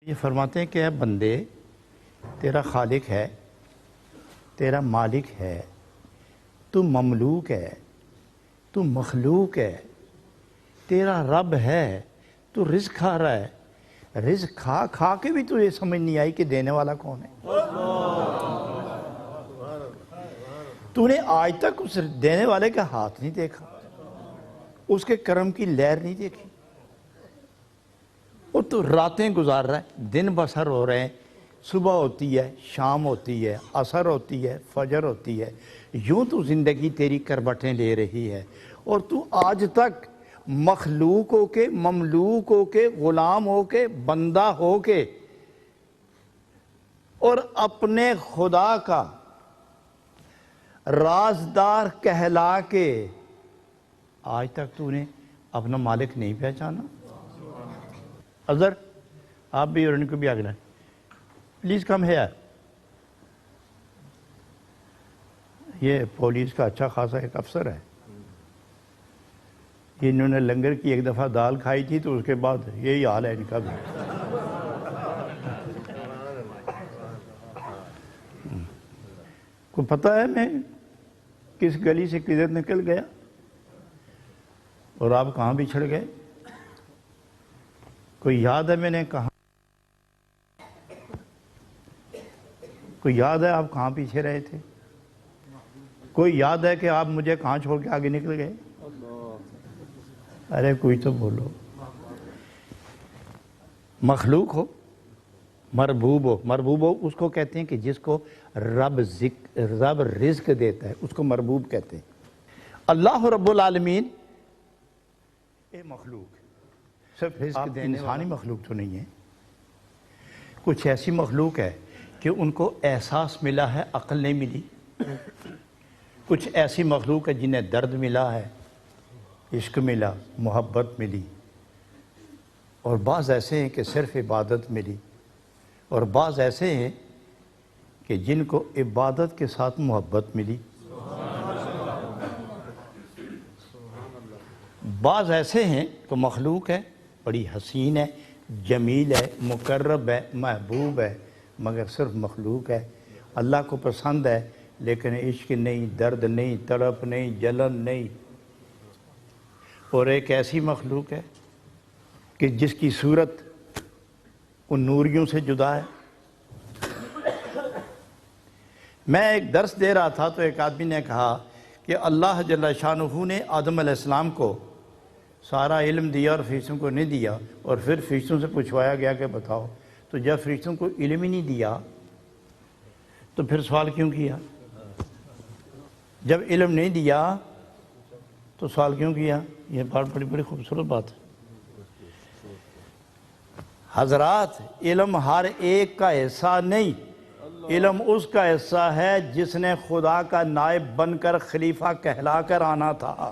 یہ فرماتے ہیں کہ اے بندے، تیرا خالق ہے، تیرا مالک ہے، تو مملوک ہے، تو مخلوق ہے، تیرا رب ہے، تو رزق کھا رہا ہے۔ رزق کھا کھا کے بھی تو یہ سمجھ نہیں آئی کہ دینے والا کون ہے۔ تو نے آج تک اس دینے والے کا ہاتھ نہیں دیکھا، اس کے کرم کی لہر نہیں دیکھی، اور تو راتیں گزار رہا ہے، دن بسر ہو رہے ہیں، صبح ہوتی ہے، شام ہوتی ہے، عصر ہوتی ہے، فجر ہوتی ہے، یوں تو زندگی تیری کربٹیں لے رہی ہے، اور تو آج تک مخلوق ہو کے، مملوک ہو کے، غلام ہو کے، بندہ ہو کے، اور اپنے خدا کا رازدار کہلا کے آج تک تو نے اپنا مالک نہیں پہچانا۔ اظہر، آپ بھی اور ان کو بھی آگے لائیں، پلیز کم ہے۔ یہ پولیس کا اچھا خاصا ایک افسر ہے، انہوں نے لنگر کی ایک دفعہ دال کھائی تھی تو اس کے بعد یہی حال ہے ان کا بھی۔ کو پتہ ہے میں کس گلی سے کدھر نکل گیا اور آپ کہاں بچھڑ گئے؟ کوئی یاد ہے میں نے کہاں؟ کوئی یاد ہے آپ کہاں پیچھے رہے تھے؟ کوئی یاد ہے کہ آپ مجھے کہاں چھوڑ کے آگے نکل گئے؟ ارے کوئی تو بولو۔ مخلوق ہو، مربوب ہو، مربوب ہو اس کو کہتے ہیں کہ جس کو رب رزق دیتا ہے، اس کو مربوب کہتے ہیں۔ اللہ رب العالمین اے مخلوق، صرف رزق دینے انسانی مخلوق تو نہیں ہے، کچھ ایسی مخلوق ہے کہ ان کو احساس ملا ہے، عقل نہیں ملی۔ کچھ ایسی مخلوق ہے جنہیں درد ملا ہے، عشق ملا، محبت ملی، اور بعض ایسے ہیں کہ صرف عبادت ملی، اور بعض ایسے ہیں کہ جن کو عبادت کے ساتھ محبت ملی، بعض ایسے ہیں کہ مخلوق ہے، بڑی حسین ہے، جمیل ہے، مقرب ہے، محبوب ہے، مگر صرف مخلوق ہے، اللہ کو پسند ہے لیکن عشق نہیں، درد نہیں، تڑپ نہیں، جلن نہیں۔ اور ایک ایسی مخلوق ہے کہ جس کی صورت ان نوریوں سے جدا ہے۔ میں ایک درس دے رہا تھا تو ایک آدمی نے کہا کہ اللہ جل شانہ نے آدم علیہ السلام کو سارا علم دیا اور فرشتوں کو نہیں دیا، اور پھر فرشتوں سے پوچھوایا گیا کہ بتاؤ، تو جب فرشتوں کو علم ہی نہیں دیا تو پھر سوال کیوں کیا؟ جب علم نہیں دیا تو سوال کیوں کیا؟ یہ بات بڑی خوبصورت بات ہے حضرات۔ علم ہر ایک کا حصہ نہیں، علم اس کا حصہ ہے جس نے خدا کا نائب بن کر خلیفہ کہلا کر آنا تھا۔